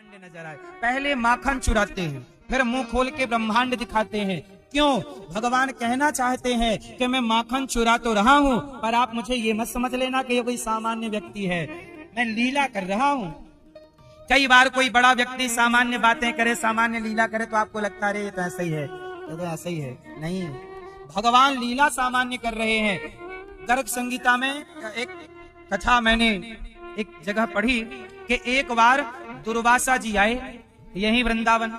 ब्रह्मांड नजर आए। पहले माखन चुराते हैं, फिर मुंह खोल के ब्रह्मांड दिखाते हैं। क्यों? भगवान कहना चाहते हैं कि मैं माखन चुरा तो रहा हूं, पर आप मुझे ये मत समझ लेना कि ये कोई सामान्य व्यक्ति है, मैं लीला कर रहा हूं। कई बार कोई बड़ा व्यक्ति सामान्य बातें करे, सामान्य लीला करे, तो आपको लगता है ये तो ऐसा ही है, ये तो ऐसा ही है। नहीं, भगवान लीला सामान्य कर रहे हैं। गर्ग संगीता में एक कथा मैंने एक जगह पढ़ी कि एक बार दुर्वासा जी आए यहीं वृंदावन।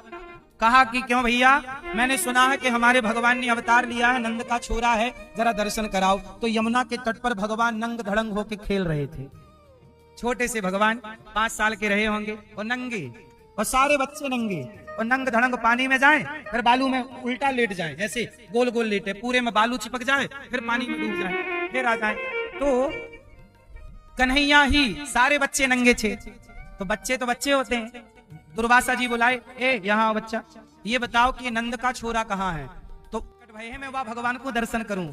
कहा कि क्यों भैया, मैंने सुना है कि हमारे भगवान ने अवतार लिया है, नंद का छोरा है, जरा दर्शन कराओ। तो यमुना के तट पर भगवान नंग धड़ंग होके खेल रहे थे। छोटे से भगवान 5 साल के रहे होंगे, और नंगे, और सारे बच्चे नंगे, और नंग धड़ंग पानी में जाएं, फिर बालू में उल्टा लेट जाएं, जैसे गोल गोल लेटे, पूरे में बालू चिपक जाए, फिर पानी में डूब जाए, फिर आ जाए। तो कन्हैया ही सारे बच्चे नंगे थे। तो बच्चे होते हैं। दुर्वासा जी बुलाए, ए यहाँ बच्चा, ये बताओ कि नंद का छोरा कहाँ है? तो भाई है मैं वह भगवान को दर्शन करूं।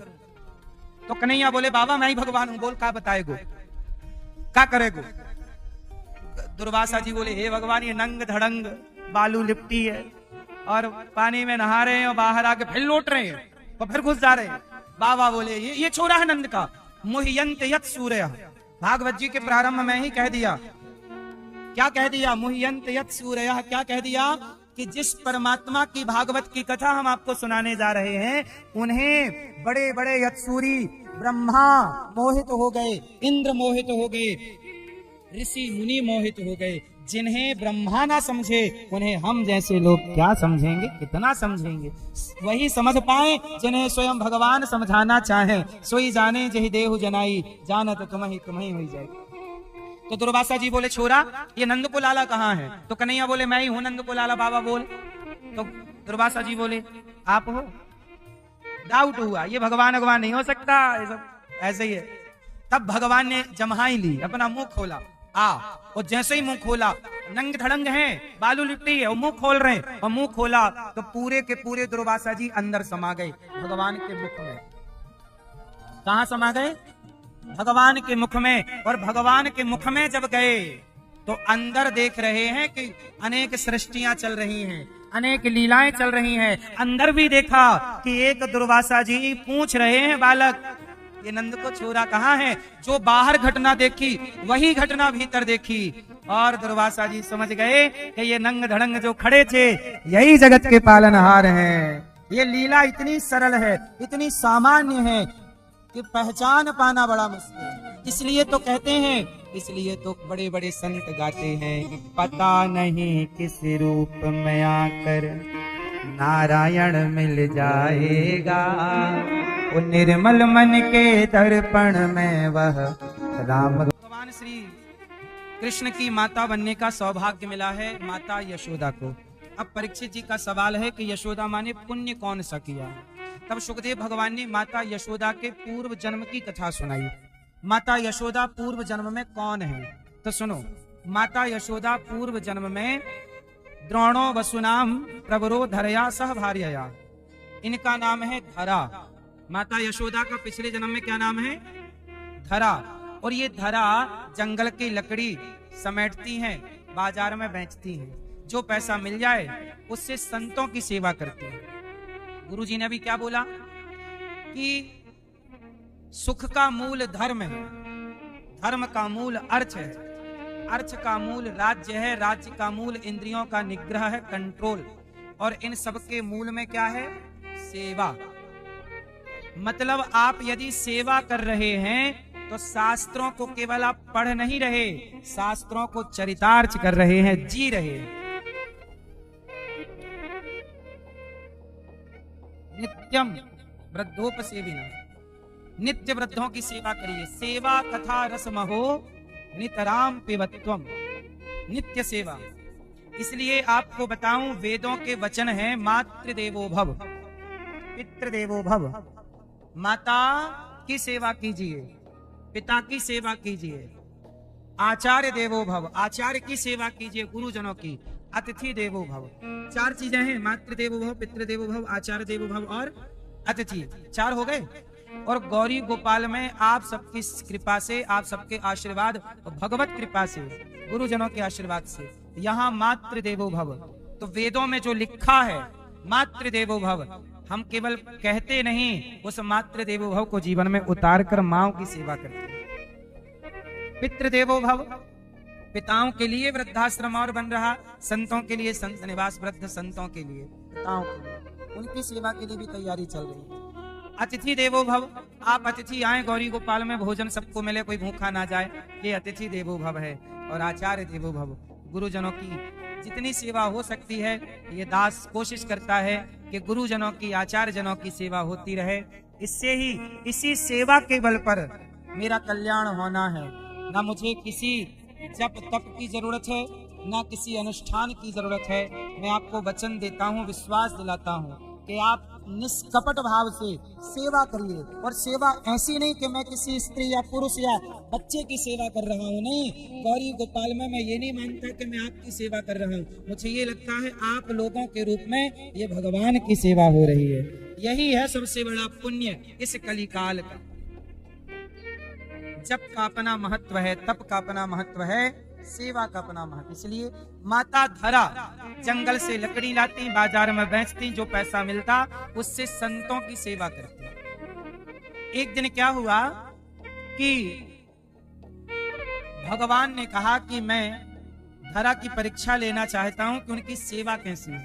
तो कन्हैया बोले, बाबा मैं ही भगवान हूं, बोल क्या बताएगो, क्या करेगो? दुर्वासा जी बोले, हे भगवान, ये नंग धड़ंग बालू लिपटी है और पानी में नहा रहे हैं, और बाहर आके फिर लौट रहे हैं, और फिर घुस जा रहे हैं। बाबा बोले, ये छोरा है नंद का। मुह्यंत यत् सूर्य, भागवत जी के प्रारंभ में ही कह दिया। क्या कह दिया? मुह्यंत यत् सूर्य। क्या कह दिया? कि जिस परमात्मा की भागवत की कथा हम आपको सुनाने जा रहे हैं, उन्हें बड़े बड़े यत्सूरी ब्रह्मा मोहित हो गए, इंद्र मोहित हो गए, ऋषि मुनि मोहित हो गए। जिन्हें ब्रह्मा ना समझे, उन्हें हम जैसे लोग क्या समझेंगे, कितना समझेंगे? वही समझ पाए जिन्हें स्वयं भगवान समझाना चाहे। सोई जाने जही देहु जनाई, जानत तुम्हें हुई जाए। तो दुर्वासा जी बोले, छोरा ये नंद को लाला कहाँ है? तो कन्हैया बोले, मैं ही हूं नंद को लाला, बाबा बोल। तो दुर्वासा जी बोले, आप हो? डाउट हुआ, ये भगवान नहीं हो सकता, ये सब ऐसे ही है। तब भगवान ने जम्हाई ली, अपना मुंह खोला, और जैसे ही मुंह खोला, नंग धड़ंग है, बालू लिपटी है, और मुंह खोल रहे हैं, और मुंह खोला तो पूरे के पूरे दुर्वासा जी अंदर समा गए भगवान के मुख में। कहां समा गए? भगवान के मुख में। और भगवान के मुख में जब गए तो अंदर देख रहे हैं कि अनेक सृष्टियां चल रही हैं, अनेक लीलाएं चल रही हैं। अंदर भी देखा कि एक दुर्वासा जी पूछ रहे हैं, बालक ये नंद को छोरा कहाँ है? जो बाहर घटना देखी वही घटना भीतर देखी, और दुर्वासा जी समझ गए कि ये नंग धड़ंग जो खड़े थे यही जगत के पालनहार हैं। ये लीला इतनी सरल है, इतनी सामान्य है कि पहचान पाना बड़ा मुश्किल है। इसलिए तो कहते हैं, इसलिए तो बड़े बड़े संत गाते हैं, पता नहीं किस रूप में आकर नारायण मिल जाएगा, वो निर्मल मन के दर्पण में वह राम। भगवान श्री कृष्ण की माता बनने का सौभाग्य मिला है माता यशोदा को। अब परीक्षित जी का सवाल है कि यशोदा माँ ने पुण्य कौन सा किया? तब सुखदेव भगवान ने माता यशोदा के पूर्व जन्म की कथा सुनाई। माता यशोदा पूर्व जन्म में कौन है? तो सुनो, माता यशोदा पूर्व जन्म में द्रोणो वसुनाम प्रवरो धरया सह भार्यया, इनका नाम है धरा। माता यशोदा का पिछले जन्म में क्या नाम है? धरा। और ये धरा जंगल की लकड़ी समेटती हैं, बाजार में बेचती हैं, जो पैसा मिल जाए उससे संतों की सेवा करती हैं। गुरुजी ने भी क्या बोला कि सुख का मूल धर्म है, धर्म का मूल अर्थ है, अर्थ का मूल राज्य है, राज्य का मूल इंद्रियों का निग्रह है, कंट्रोल, और इन सब के मूल में क्या है? सेवा। मतलब आप यदि सेवा कर रहे हैं तो शास्त्रों को केवल आप पढ़ नहीं रहे, शास्त्रों को चरितार्थ कर रहे हैं, जी रहे हैं। नित्यम वृद्धोपसेविना, नित्य वृद्धों की सेवा करिए। सेवा कथा रसमहो नितराम पिबत्वम, नित्य सेवा। इसलिए आपको बताऊं, वेदों के वचन हैं, मातृदेवो भव, पितृदेवो भव। माता की सेवा कीजिए, पिता की सेवा कीजिए, आचार्य देवो भव, आचार्य की सेवा कीजिए, गुरुजनों की, अतिथि देवो भव। 4 चीजें हैं, मातृदेवो भव, पितृदेवो भव, आचार्य देवो भव और अतिथि। 4 हो गए। और गौरी गोपाल में आप सबकी कृपा से, आप सबके आशीर्वाद और भगवत कृपा से, गुरुजनों के आशीर्वाद से यहाँ मातृ देवो भव। तो वेदों में जो लिखा है मातृ देवो भव, हम केवल कहते नहीं, उस मातृ देवो भव को जीवन में उतार कर माओ की सेवा करते हैं। पितृ देवो भव, पिताओं के लिए वृद्धाश्रम और बन रहा, संतों के लिए संत निवास, वृद्ध संतों के लिए, पिताओं के लिए, उनकी सेवा के लिए भी तैयारी चल रही है। अतिथि देवो भव, आप अतिथि आए गौरी गोपाल में भोजन सबको मिले, कोई भूखा ना जाए, ये अतिथि देवो भव है। और आचार्य देवो भव, गुरुजनों की जितनी सेवा हो सकती है ये दास कोशिश करता है कि गुरुजनों की, आचार्य जनों की सेवा होती रहे। इससे ही, इसी सेवा के बल पर मेरा कल्याण होना है। ना मुझे किसी जप तप की जरूरत है, ना किसी अनुष्ठान की जरूरत है। मैं आपको वचन देता हूँ, विश्वास दिलाता हूँ कि आप निष्कपट भाव से सेवा करिए। और सेवा ऐसी नहीं कि मैं किसी स्त्री या पुरुष या बच्चे की सेवा कर रहा हूँ, नहीं। गौरी गोपाल में मैं ये नहीं मानता कि मैं आपकी सेवा कर रहा हूँ। मुझे ये लगता है आप लोगों के रूप में ये भगवान की सेवा हो रही है। यही है सबसे बड़ा पुण्य इस कलिकाल का। जप का अपना महत्व है, तप का अपना महत्व है, सेवा का अपना महत्व। इसलिए माता धरा जंगल से लकड़ी लाती, बाजार में बेचती, जो पैसा मिलता उससे संतों की सेवा करती। एक दिन क्या हुआ कि भगवान ने कहा कि मैं धरा की परीक्षा लेना चाहता हूं कि उनकी सेवा कैसी है।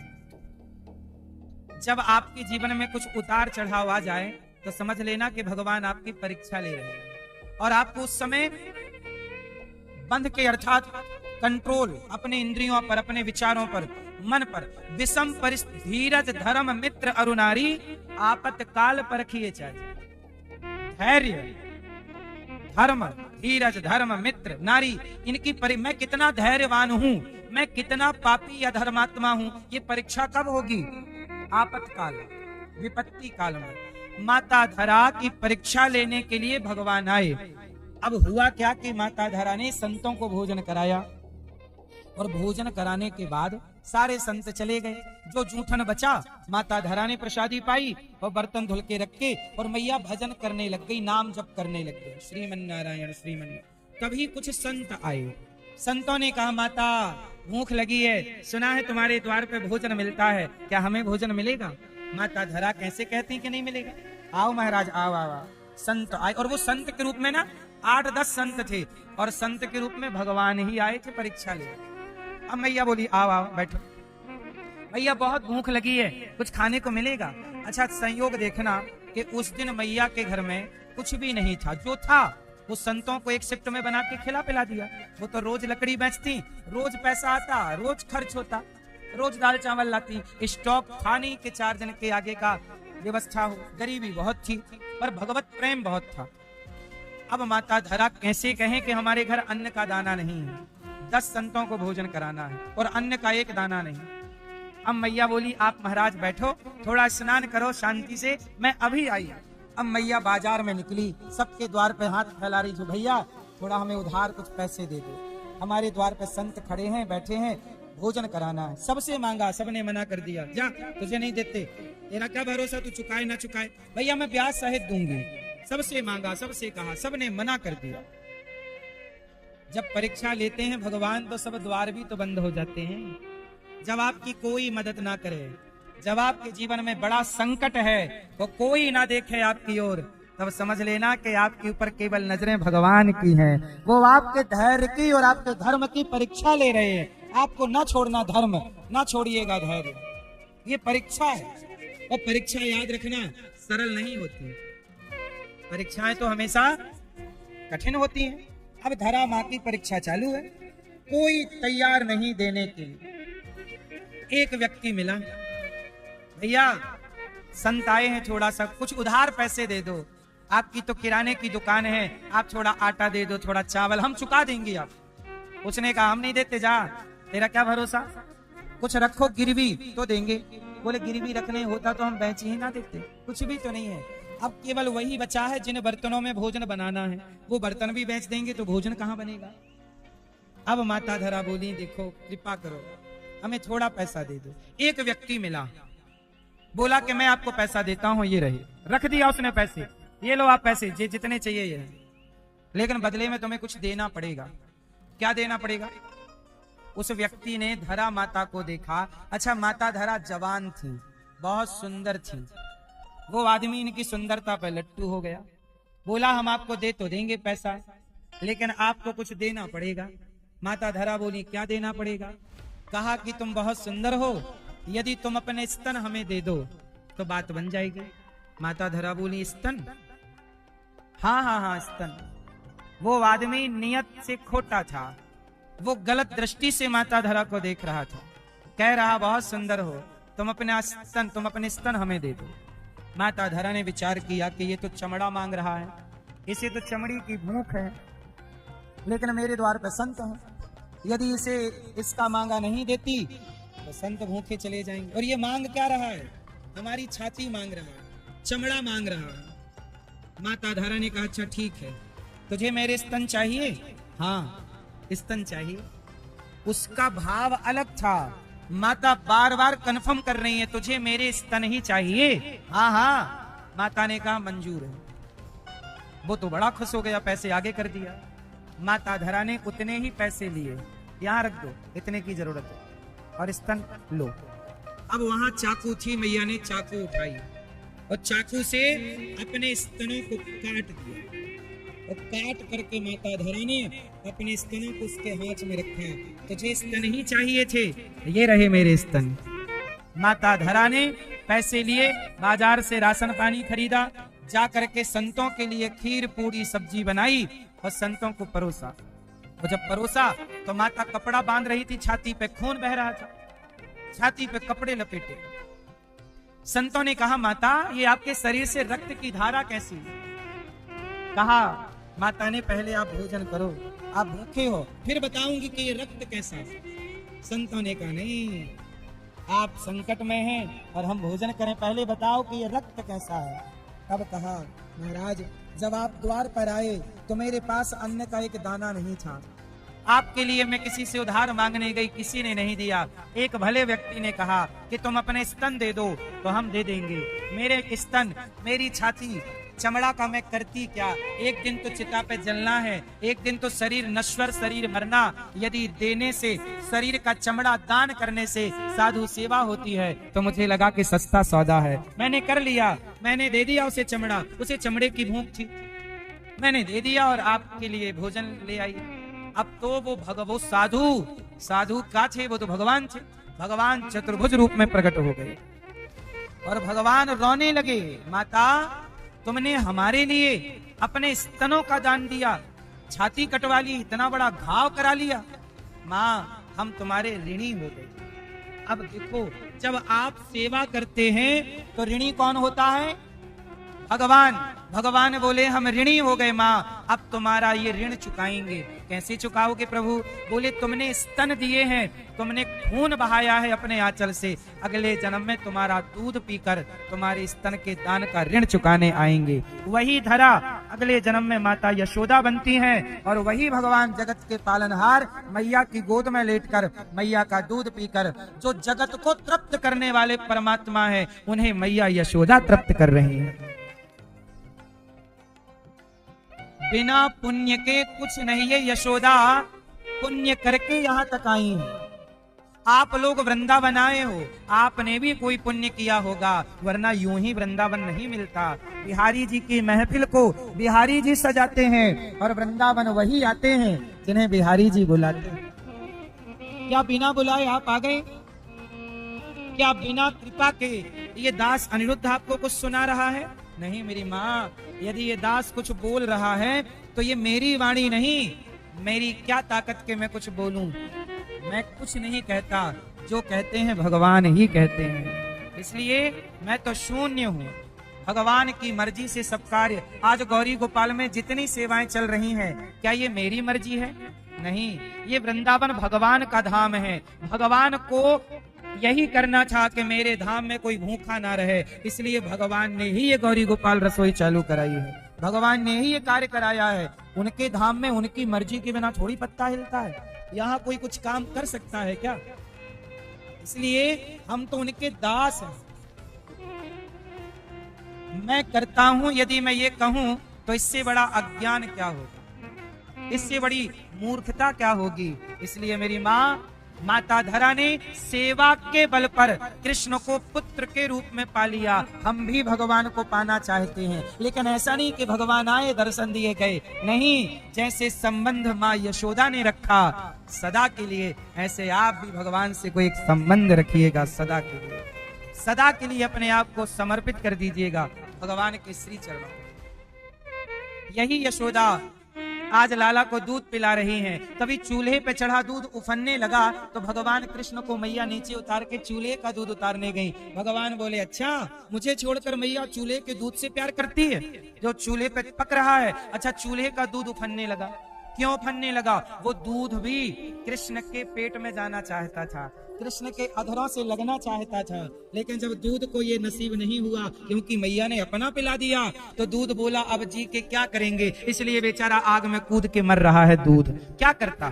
जब आपके जीवन में कुछ उतार चढ़ाव आ जाए तो समझ लेना कि भगवान आपकी परीक्षा ले रहे हैं। और आपको उस समय बंध के, अर्थात कंट्रोल, अपने इंद्रियों पर, अपने विचारों पर, मन पर, विषम परिस्थिति, धीरज धर्म मित्र अरुनारी, आपत्काल परखिए चाहिए। धैर्य, धर्म, धीरज धर्म मित्र नारी, इनकी मैं कितना धैर्यवान हूं, मैं कितना पापी या धर्मात्मा हूं, ये परीक्षा कब होगी? आपत्काल, विपत्ति काल में। माता धरा की परीक्षा लेने के लिए भगवान आए। अब हुआ क्या कि माता धरा ने संतों को भोजन कराया, और भोजन कराने के बाद सारे संत चले गए। जो जूठन बचा माता धरा ने प्रसादी पाई और बर्तन धुल के रखे, और मैया भजन करने लग गई, नाम जप करने लग गई, श्रीमन नारायण श्रीमन। तभी कुछ संत आए। संतों ने कहा, माता भूख लगी है, सुना है तुम्हारे द्वार पे भोजन मिलता है, क्या हमें भोजन मिलेगा? माता धरा कैसे कहती कि नहीं मिलेगा? आओ महाराज, आओ आओ आओ। संत आए, और वो संत के रूप में ना 8-10 संत थे, और संत के रूप में भगवान ही आए थे परीक्षा ले। अब मैया बोली, आओ आओ बैठो। मैया बहुत भूख लगी है, कुछ खाने को मिलेगा? अच्छा, संयोग देखना कि उस दिन मैया के घर में कुछ भी नहीं था। जो था वो संतों को एक शिफ्ट में बना के खिला पिला दिया। वो तो रोज लकड़ी बेचती, रोज पैसा आता, रोज खर्च होता, रोज दाल चावल लाती। स्टॉक था नहीं कि 4 जन के आगे का व्यवस्था हो। गरीबी बहुत थी, पर भगवत प्रेम बहुत था। अब माता धरा कैसे कहें कि हमारे घर अन्न का दाना नहीं है, 10 संतों को भोजन कराना है और अन्न का एक दाना नहीं। अब मैया बोली, आप महाराज बैठो, थोड़ा स्नान करो शांति से, मैं अभी आई। अब मैया बाजार में निकली, सबके द्वार पे हाथ फैला रही, जो भैया थोड़ा हमें उधार कुछ पैसे दे दो, हमारे द्वार पे संत खड़े हैं, बैठे हैं, भोजन कराना है। सबसे मांगा, सबने मना कर दिया, जा तुझे नहीं देते, तेरा क्या भरोसा, तू चुकाए ना चुकाए? भैया मैं ब्याज सहित दूंगी। सबसे मांगा, सबसे कहा, सबने मना कर दिया। जब परीक्षा लेते हैं भगवान तो सब द्वार भी तो बंद हो जाते हैं। जब आपकी कोई मदद ना करे, जब आपके जीवन में बड़ा संकट है, वो कोई ना देखे आपकी ओर, तब समझ लेना कि आपके ऊपर केवल नजरें भगवान की हैं। वो आपके धैर्य की और आपके धर्म की परीक्षा ले रहे हैं। आपको ना छोड़ना धर्म, ना छोड़िएगा धैर्य। ये परीक्षा है, और परीक्षा याद रखना सरल नहीं होती। परीक्षाएं तो हमेशा कठिन होती हैं। अब धरा माँ की परीक्षा चालू है, कोई तैयार नहीं देने के लिए। एक व्यक्ति मिला, भैया संत आए हैं, थोड़ा सा कुछ उधार पैसे दे दो, आपकी तो किराने की दुकान है, आप थोड़ा आटा दे दो, थोड़ा चावल, हम चुका देंगे आप। उसने कहा, हम नहीं देते, जा, तेरा क्या भरोसा, कुछ रखो गिरवी तो देंगे। बोले, गिरवी रखने होता तो हम बेच ही ना देते, कुछ भी तो नहीं है। अब केवल वही बचा है जिन बर्तनों में भोजन बनाना है, वो बर्तन भी बेच देंगे तो भोजन कहाँ बनेगा। अब माता धरा बोली, देखो कृपा करो, हमें थोड़ा पैसा दे दो। एक व्यक्ति मिला, बोला कि मैं आपको पैसा देता हूं, ये रहे। रख दिया उसने पैसे, ये लो आप पैसे, ये जितने चाहिए ये, लेकिन बदले में तुम्हें कुछ देना पड़ेगा। क्या देना पड़ेगा? उस व्यक्ति ने धरा माता को देखा। अच्छा, माता धरा जवान थी, बहुत सुंदर थी। वो आदमी इनकी सुंदरता पर लट्टू हो गया। बोला हम आपको दे तो देंगे पैसा, लेकिन आपको कुछ देना पड़ेगा। माता धरा बोली क्या देना पड़ेगा? कहा कि तुम बहुत सुंदर हो, यदि तुम अपने स्तन हमें दे दो तो बात बन जाएगी। माता धरा बोली स्तन? हाँ हाँ हाँ स्तन। वो आदमी नियत से खोटा था, वो गलत दृष्टि से माता धरा को देख रहा था। कह रहा बहुत सुंदर हो, तुम अपने स्तन हमें दे दो। माता धरा ने विचार किया कि ये तो चमड़ा मांग रहा है, इसे तो चमड़ी की भूख है, लेकिन मेरे द्वार पर संत है, यदि इसे इसका मांगा नहीं देती तो संत भूखे चले जाएंगे। और ये मांग क्या रहा है? हमारी छाती मांग रहा है, चमड़ा मांग रहा है। माता धरा ने कहा अच्छा ठीक है, तुझे मेरे स्तन चाहिए? हाँ स्तन चाहिए। उसका भाव अलग था। माता बार बार कन्फर्म कर रही है तुझे मेरे स्तन ही चाहिए? हाँ हाँ। माता ने कहा मंजूर है। वो तो बड़ा खुश हो गया, पैसे आगे कर दिया। माता धरा ने उतने ही पैसे लिए, यहां रख दो, इतने की जरूरत है, और स्तन लो। अब वहां चाकू थी, मैया ने चाकू उठाई और चाकू से अपने स्तनों को काट दिया, और काट करके माता धरा ने अपने स्तनों को उसके हाथ में रखा। तुझे स्तन ही चाहिए थे, ये रहे मेरे स्तन। माता धरा ने पैसे लिए, बाजार से राशन पानी खरीदा, जा करके संतों के लिए खीर पूरी सब्जी बनाई और संतों को परोसा। और जब परोसा तो माता कपड़ा बांध रही थी, छाती पे खून बह रहा था, छाती पे कपड़े लपेटे। संतों ने कहा माता ये आपके शरीर से रक्त की धारा कैसी? कहा माता ने पहले आप भोजन करो, आप भूखे हो, फिर बताऊंगी कि ये रक्त कैसा है। संतों ने कहा नहीं, आप संकट में हैं और हम भोजन करें, पहले बताओ कि ये रक्त कैसा है। तब कहा महाराज जब आप द्वार पर आए तो मेरे पास अन्न का एक दाना नहीं था, आपके लिए मैं किसी से उधार मांगने गई, किसी ने नहीं दिया। एक भले व्यक्ति ने कहा कि तुम अपने स्तन दे दो तो हम दे देंगे। मेरे स्तन, मेरी छाती, चमड़ा का मैं करती क्या? एक दिन तो चिता पे जलना है, एक दिन तो शरीर नश्वर, शरीर मरना। यदि देने से, शरीर का चमड़ा दान करने से साधु सेवा होती है तो मुझे लगा कि सस्ता सौदा है। मैंने कर लिया, मैंने दे दिया उसे चमड़ा, उसे चमड़े की भूख थी, मैंने दे दिया और आपके लिए भोजन ले आई। अब तो वो साधु का थे, वो तो भगवान थे। भगवान चतुर्भुज रूप में प्रकट हो गए और भगवान रोने लगे, माता तुमने हमारे लिए अपने स्तनों का दान दिया, छाती कटवा ली, इतना बड़ा घाव करा लिया, माँ हम तुम्हारे ऋणी हो गए। अब देखो जब आप सेवा करते हैं तो ऋणी कौन होता है? भगवान। भगवान बोले हम ऋणी हो गए माँ, अब तुम्हारा ये ऋण चुकाएंगे। कैसे चुकाओगे प्रभु? बोले तुमने स्तन दिए हैं, तुमने खून बहाया है अपने आंचल से, अगले जन्म में तुम्हारा दूध पीकर तुम्हारे स्तन के दान का ऋण चुकाने आएंगे। वही धरा अगले जन्म में माता यशोदा बनती हैं और वही भगवान जगत के पालनहार मैया की गोद में लेटकर मैया का दूध पीकर जो जगत को तृप्त करने वाले परमात्मा है, उन्हें मैया यशोदा तृप्त कर रही है। बिना पुण्य के कुछ नहीं है यशोदा, पुण्य करके यहाँ तक आई है। आप लोग वृंदावन आए हो, आपने भी कोई पुण्य किया होगा, वरना यूं ही वृंदावन नहीं मिलता। बिहारी जी की महफिल को बिहारी जी सजाते हैं और वृंदावन वही आते हैं जिन्हें बिहारी जी बुलाते हैं। क्या बिना बुलाए आप आ गए? क्या बिना कृपा के ये दास अनिरुद्ध आपको कुछ सुना रहा है? नहीं मेरी माँ, यदि ये दास कुछ बोल रहा है तो ये मेरी वाणी नहीं, मेरी क्या ताकत के मैं कुछ बोलूं? मैं कुछ नहीं कहता, जो कहते हैं भगवान ही कहते हैं, इसलिए मैं तो शून्य हूँ। भगवान की मर्जी से सब कार्य। आज गौरी गोपाल में जितनी सेवाएं चल रही हैं, क्या ये मेरी मर्जी है? नहीं, ये वृंदावन भगवान का धाम है। भगवान को यही करना था कि मेरे धाम में कोई भूखा ना रहे, इसलिए भगवान ने ही ये गौरी गोपाल रसोई चालू कराई है, भगवान ने ही ये कार्य कराया है। उनके धाम में उनकी मर्जी के बिना थोड़ी पत्ता हिलता है, यहाँ कोई कुछ काम कर सकता है क्या? इसलिए हम तो उनके दास हैं। मैं करता हूं, यदि मैं ये कहूं तो इससे बड़ा अज्ञान क्या होगा, इससे बड़ी मूर्खता क्या होगी। इसलिए मेरी माँ, माता धरा ने सेवा के बल पर कृष्ण को पुत्र के रूप में पा लिया। हम भी भगवान को पाना चाहते हैं, लेकिन ऐसा नहीं कि भगवान आए दर्शन दिए गए, नहीं। जैसे संबंध माँ यशोदा ने रखा सदा के लिए, ऐसे आप भी भगवान से कोई एक संबंध रखिएगा सदा के लिए। सदा के लिए अपने आप को समर्पित कर दीजिएगा भगवान के श्री चरणों। यही यशोदा आज लाला को दूध पिला रही हैं। तभी चूल्हे पे चढ़ा दूध उफनने लगा तो भगवान कृष्ण को मैया नीचे उतार के चूल्हे का दूध उतारने गई। भगवान बोले, अच्छा मुझे छोड़कर मैया चूल्हे के दूध से प्यार करती है जो चूल्हे पे पक रहा है। अच्छा, चूल्हे का दूध उफनने लगा, क्यों उफनने लगा? वो दूध भी कृष्ण के पेट में जाना चाहता था, कृष्ण के अधरों से लगना चाहता था, लेकिन जब दूध को ये नसीब नहीं हुआ क्योंकि मैया ने अपना पिला दिया तो दूध बोला अब जी के क्या करेंगे, इसलिए बेचारा आग में कूद के मर रहा है। दूध क्या करता?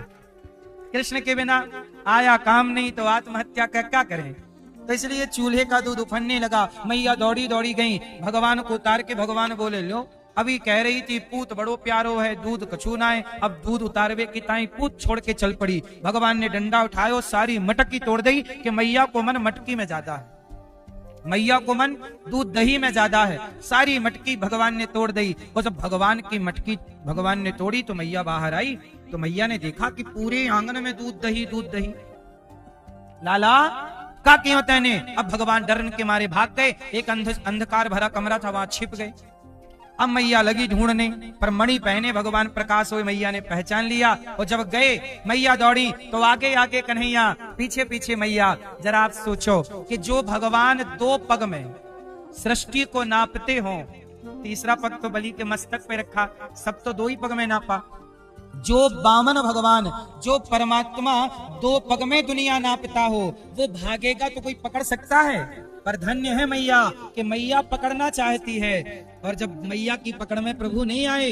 कृष्ण के बिना आया काम नहीं तो आत्महत्या का क्या करें? तो इसलिए चूल्हे का दूध उफनने लगा। मैया दौड़ी दौड़ी गई, भगवान को उतार के भगवान बोले, लो अभी कह रही थी पूत बड़ो प्यारो है दूध कछू नाए, अब दूध उतारवे की ताई पूत छोड़ के चल पड़ी। भगवान ने डंडा उठाया, सारी मटकी तोड़ दी कि मैया को मन मटकी में ज्यादा है, मैया को मन दूध दही में ज्यादा है। सारी मटकी भगवान ने तोड़ दी। और जब भगवान की मटकी भगवान ने तोड़ी तो मैया बाहर आई तो मैया ने देखा कि पूरे आंगन में दूध दही दूध दही। लाला का क्यों तैने? अब भगवान डरन के मारे भाग गए, एक अंधकार भरा कमरा था वहां छिप गए। अब मैया लगी ढूंढने, पर मणि पहने भगवान प्रकाश हुए, मैया ने पहचान लिया। और जब गए मैया दौड़ी तो आगे आगे कन्हैया, पीछे पीछे मैया। जरा आप सोचो कि जो भगवान 2 पग में सृष्टि को नापते हो, तीसरा पग तो बलि के मस्तक पे रखा, सब तो 2 ही पग में नापा। जो बामन भगवान, जो परमात्मा 2 पग में दुनिया नापता हो, वो भागेगा तो कोई पकड़ सकता है? पर धन्य है मैया कि मैया पकड़ना चाहती है। और जब मैया की पकड़ में प्रभु नहीं आए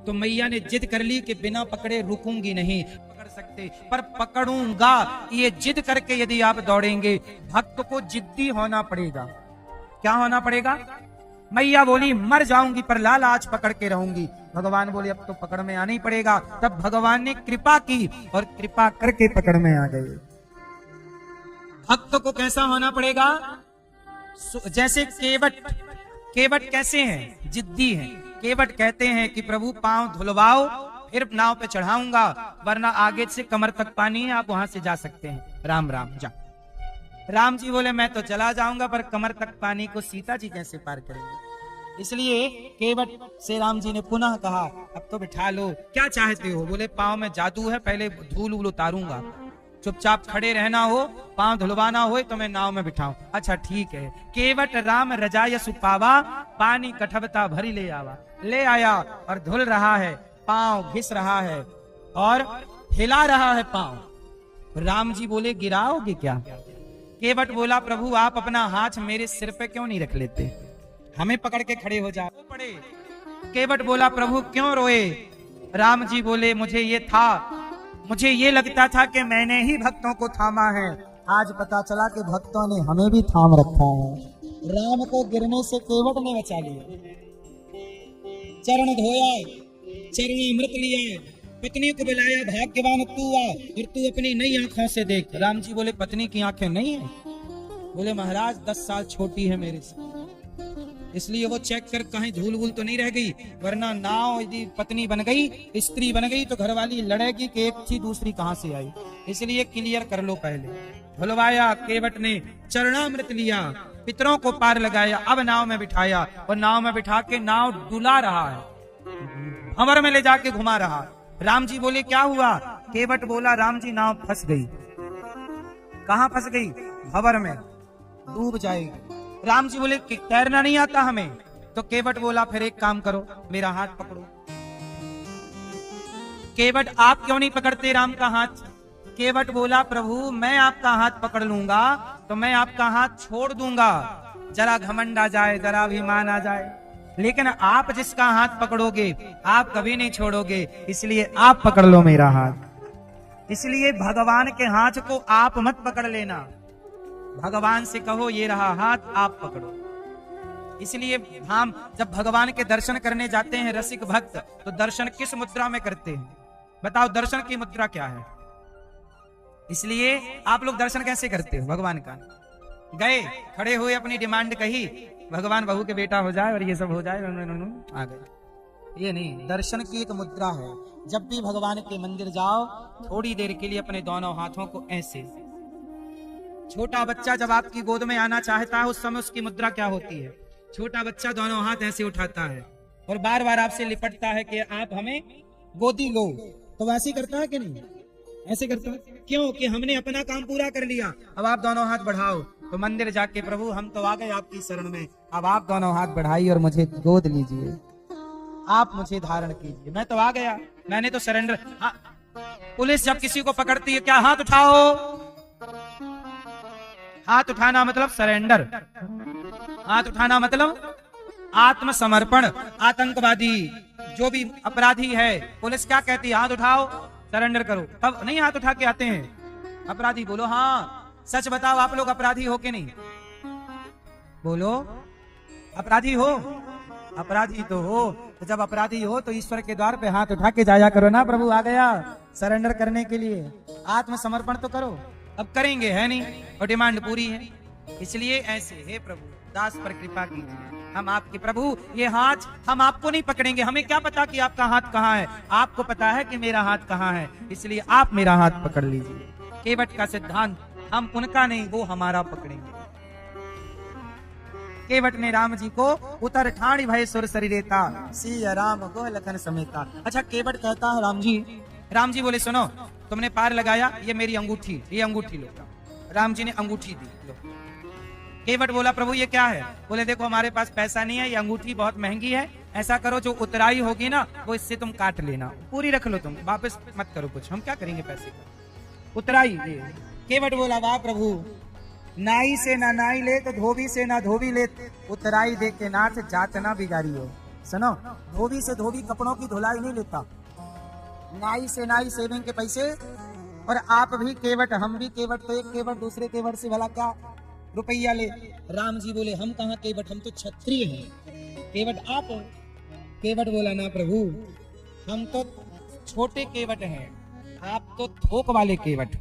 तो मैया ने जिद कर ली कि बिना पकड़े रुकूंगी नहीं, पकड़ सकते पर पकड़ूंगा। ये जिद करके यदि आप दौड़ेंगे, भक्त को जिद्दी होना पड़ेगा। क्या होना पड़ेगा? मैया बोली मर जाऊंगी पर लाल आज पकड़ के रहूंगी। भगवान बोले अब तो पकड़ में आना ही पड़ेगा। तब भगवान ने कृपा की और कृपा करके पकड़ में आ गए। भक्त को कैसा होना पड़ेगा? जैसे केवट कैसे हैं? जिद्दी हैं। केवट कहते हैं कि प्रभु पांव धुलवाओ फिर नाव पे चढ़ाऊंगा, वरना आगे से कमर तक पानी है, आप वहां से जा सकते हैं। राम राम जा। राम जी बोले मैं तो चला जाऊंगा पर कमर तक पानी को सीता जी कैसे पार करेंगे? इसलिए केवट से राम जी ने पुनः कहा अब तो बिठा लो, क्या चाहते हो? बोले पांव में जादू है, पहले धूल वूल उतारूंगा, चुपचाप खड़े रहना हो, पांव धुलवाना हो तो मैं नाव में बिठाऊं। अच्छा ठीक है। केवट राम रजाय सुपावा, पानी कठबता भरी ले आवा। ले आया और धुल रहा है, पांव घिस रहा है और हिला रहा है पांव। राम जी बोले गिराओगे क्या? केवट बोला प्रभु आप अपना हाथ मेरे सिर पे क्यों नहीं रख लेते, हमें पकड़ के खड़े हो जाओ पड़े। केवट बोला प्रभु क्यों रोए? राम जी बोले मुझे ये लगता था कि मैंने ही भक्तों को थामा है, आज पता चला कि भक्तों ने हमें भी थाम रखा है। राम को गिरने से केवट ने बचा लिया, चरण धोया, चरणामृत लिया, पत्नी को बुलाया, भाग्यवान तू आ और तू अपनी नई आंखों से देख। राम जी बोले पत्नी की आंखें नहीं है? बोले महाराज 10 साल छोटी है मेरे से, इसलिए वो चेक कर कहीं धूल वूल तो नहीं रह गई, वरना नाव यदि पत्नी बन गई, स्त्री बन गई तो घरवाली लड़ेगी कि एक थी दूसरी कहां से आई, इसलिए क्लियर कर लो पहले। धुलवाया, केवट ने चरणामृत लिया, पितरों को पार लगाया, अब नाव में बिठाया और नाव में बिठा के नाव डुला रहा है, भंवर में ले जाके घुमा रहा। राम जी बोले क्या हुआ? केवट बोला राम जी नाव फंस गई। कहां फंस गई? भंवर में, डूब जाएगी। राम जी बोले कि तैरना नहीं आता हमें। तो केवट बोला फिर एक काम करो, मेरा हाथ पकड़ो। केवट आप क्यों नहीं पकड़ते राम का हाथ? केवट बोला प्रभु मैं आपका हाथ पकड़ लूंगा तो मैं आपका हाथ छोड़ दूंगा, जरा घमंड आ जाए, जरा अभिमान आ जाए, लेकिन आप जिसका हाथ पकड़ोगे आप कभी नहीं छोड़ोगे, इसलिए आप पकड़ लो मेरा हाथ। इसलिए भगवान के हाथ को आप मत पकड़ लेना, भगवान से कहो ये रहा हाथ, आप पकड़ो। इसलिए हम जब भगवान के दर्शन करने जाते हैं रसिक भक्त, तो दर्शन किस मुद्रा में करते हैं? बताओ, दर्शन की मुद्रा क्या है? इसलिए आप लोग दर्शन कैसे करते हो भगवान का? गए, खड़े हुए, अपनी डिमांड कही, भगवान बहू के बेटा हो जाए और ये सब हो जाए, आ गए। ये नहीं, दर्शन की एक मुद्रा है। जब भी भगवान के मंदिर जाओ, थोड़ी देर के लिए अपने दोनों हाथों को ऐसे, छोटा बच्चा जब आपकी गोद में आना चाहता है, उस समय उसकी मुद्रा क्या होती है? छोटा बच्चा दोनों हाथ ऐसे उठाता है और बार बार आपसे लिपटता है कि आप हमें गोदी लो। तो वैसे ही करता है कि नहीं? ऐसे करता है। क्यों? कि हमने अपना काम पूरा कर लिया, अब आप दोनों हाथ बढ़ाओ। तो मंदिर जाके, प्रभु हम तो आ गए आपकी शरण में, अब आप दोनों हाथ बढ़ाइए और मुझे गोद लीजिए, आप मुझे धारण कीजिए, मैं तो आ गया, मैंने तो सरेंडर। पुलिस जब किसी को पकड़ती है, क्या हाथ उठाओ? हाथ उठाना मतलब सरेंडर, हाथ उठाना मतलब आत्मसमर्पण। आतंकवादी जो भी अपराधी है, पुलिस क्या कहती है? हाथ उठाओ, सरेंडर करो। तब नहीं हाथ उठा के आते हैं अपराधी। बोलो हाँ, सच बताओ, आप लोग अपराधी हो कि नहीं? बोलो, अपराधी हो? अपराधी तो हो। तो जब अपराधी हो तो ईश्वर के द्वार पे हाथ उठा के जाया करो ना, प्रभु आ गया सरेंडर करने के लिए, आत्मसमर्पण तो करो। अब करेंगे है नहीं, और डिमांड पूरी है। इसलिए ऐसे, हे प्रभु दास पर कृपा कीजिए, हम आपके प्रभु, ये हाथ हम आपको नहीं पकड़ेंगे, हमें क्या पता कि आपका हाथ कहाँ है, आपको पता है कि मेरा हाथ कहाँ है, इसलिए आप मेरा हाथ पकड़ लीजिए। केवट का सिद्धांत, हम उनका नहीं, वो हमारा पकड़ेंगे। केवट ने राम जी को उतर ठाणी भय सुर शरीरेता, सिया राम गोह लखन समेता। अच्छा, केवट कहता है राम जी बोले सुनो, तुमने पार लगाया, ये मेरी अंगूठी, ये अंगूठी लो। राम जी ने अंगूठी दी, लो। केवट बोला प्रभु ये क्या है? बोले देखो हमारे पास पैसा नहीं है, ये अंगूठी बहुत महंगी है, ऐसा करो जो उतराई होगी ना, वो इससे तुम काट लेना, पूरी रख लो, तुम वापस मत करो कुछ, हम क्या करेंगे पैसे का, उतराई ये। केवट बोला वाह प्रभु, नाई से ना नाई ले तो धोबी से ना धोबी ले, उतराई दे के नाथ जात ना बिगाड़ी हो। सुनो, धोबी से धोबी कपड़ों की धुलाई नहीं लेता, नाई से नाई सेविंग के पैसे। और आप भी केवट, हम भी केवट, तो एक केवट दूसरे केवट से भला क्या रुपया ले? राम जी बोले हम कहाँ केवट, हम तो क्षत्रिय हैं, केवट आप हो। केवट बोला ना प्रभु, हम तो छोटे केवट हैं, आप तो थोक वाले केवट।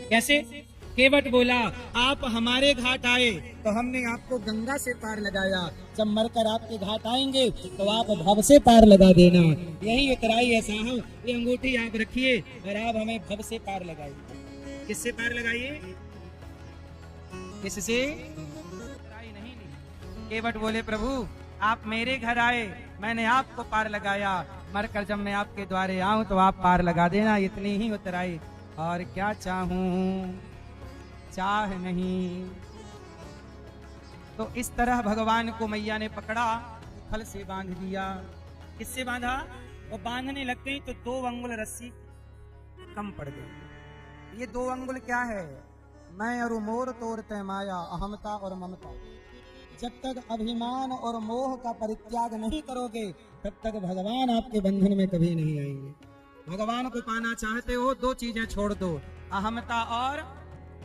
कैसे? केवट बोला आप हमारे घाट आए तो हमने आपको गंगा से पार लगाया, जब मरकर आपके घाट आएंगे तो आप भव से पार लगा देना, यही उतराई है साहब। ये अंगूठी आप रखिए और आप हमें भव से पार लगाइए। किससे पार लगाइए? किससे? उतराई नहीं ली। केवट बोले प्रभु आप मेरे घर आए, मैंने आपको पार लगाया, मरकर जब मैं आपके द्वारे आऊं तो आप पार लगा देना, इतनी ही उतराई, और क्या चाहूं, चाह नहीं। तो इस तरह भगवान को मैया ने पकड़ा, फल से बांध दिया। किससे बांधा? वो बांधने लग गई तो 2 अंगुल रस्सी कम पड़ गई। ये 2 अंगुल क्या है? मैं और मोर तोड़ते माया, अहमता और ममता। जब तक अभिमान और मोह का परित्याग नहीं करोगे, तब तक भगवान आपके बंधन में कभी नहीं आएंगे। भगवान को पाना चाहते हो, 2 चीजें छोड़ दो, अहमता और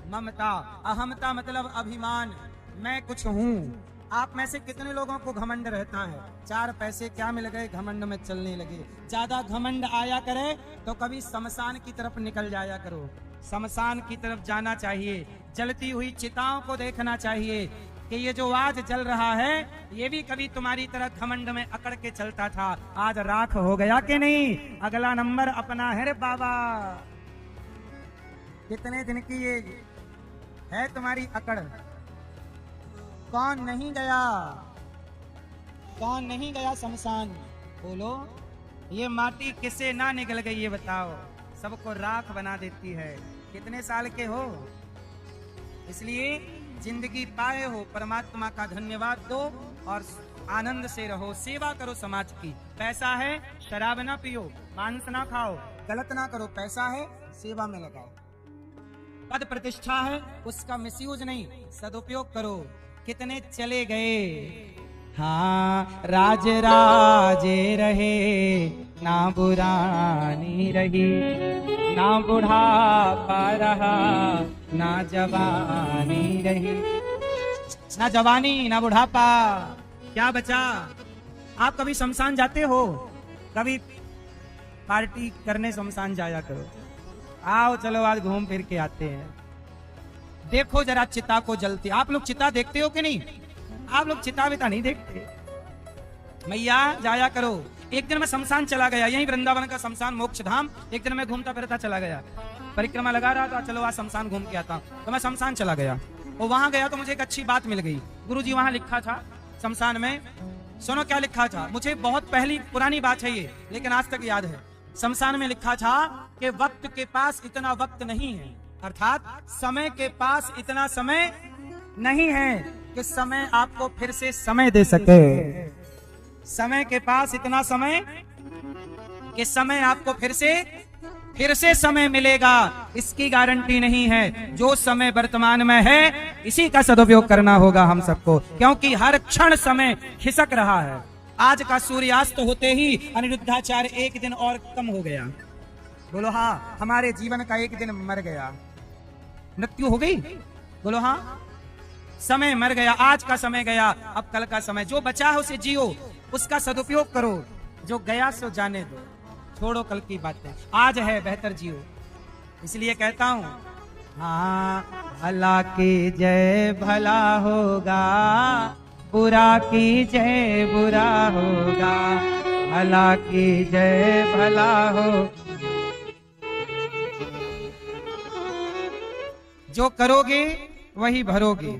ममता। अहमता मतलब अभिमान, मैं कुछ हूँ। आप में से कितने लोगों को घमंड रहता है? 4 पैसे क्या मिल गए, घमंड में चलने लगे। ज्यादा घमंड आया करे तो कभी शमशान की तरफ निकल जाया करो, शमशान की तरफ जाना चाहिए, जलती हुई चिताओं को देखना चाहिए कि ये जो आज जल रहा है ये भी कभी तुम्हारी तरह घमंड में अकड़ के चलता था, आज राख हो गया कि नहीं? अगला नंबर अपना है रे बाबा। कितने दिन की ये है तुम्हारी अकड़? कौन नहीं गया, कौन नहीं गया शमशान? बोलो, ये माटी किससे ना निकल गई ये बताओ? सबको राख बना देती है। कितने साल के हो? इसलिए जिंदगी पाए हो, परमात्मा का धन्यवाद दो और आनंद से रहो, सेवा करो समाज की। पैसा है, शराब ना पियो, मांस ना खाओ, गलत ना करो, पैसा है सेवा में लगाओ। पद प्रतिष्ठा है, उसका मिसयूज नहीं, सदुपयोग करो। कितने चले गए, हाँ राज राजे रहे, ना बुरानी रही, ना बुढ़ापा रहा, ना जवानी रही। ना जवानी ना बुढ़ापा, क्या बचा? आप कभी शमशान जाते हो? कभी पार्टी करने शमशान जाया करो। आओ चलो आज घूम फिर के आते हैं। देखो जरा चिता को जलते, आप लोग चिता देखते हो कि नहीं? आप लोग चिता विता नहीं देखते। मैया जाया करो। एक दिन मैं शमशान चला गया, यही वृंदावन का शमशान मोक्ष धाम। एक दिन मैं घूमता फिरता चला गया, परिक्रमा लगा रहा था, चलो आज शमशान घूम के आता हूं। तो मैं शमशान चला गया और वहां गया तो मुझे एक अच्छी बात मिल गई। गुरुजी वहां लिखा था शमशान में, सुनो क्या लिखा था, मुझे बहुत पहली पुरानी बात है ये, लेकिन आज तक याद है। शमशान में लिखा था कि वक्त के पास इतना वक्त नहीं है, अर्थात समय के पास इतना समय नहीं है कि समय आपको फिर से समय दे सके। समय के पास इतना समय कि समय आपको फिर से समय मिलेगा, इसकी गारंटी नहीं है। जो समय वर्तमान में है इसी का सदुपयोग करना होगा हम सबको, क्योंकि हर क्षण समय खिसक रहा है। आज का सूर्यास्त होते ही अनिरुद्धाचार्य एक दिन और कम हो गया। बोलो हाँ, हमारे जीवन का एक दिन मर गया, मृत्यु हो गई। बोलो हाँ, समय मर गया, आज का समय गया, अब कल का समय। जो बचा है उसे जियो, उसका सदुपयोग करो, जो गया सो जाने दो, छोड़ो कल की बातें, आज है बेहतर जियो। इसलिए कहता हूं, हाँ भला की जय भला होगा, बुरा की जय बुरा होगा, भला की जय भला हो। जो करोगे वही भरोगे।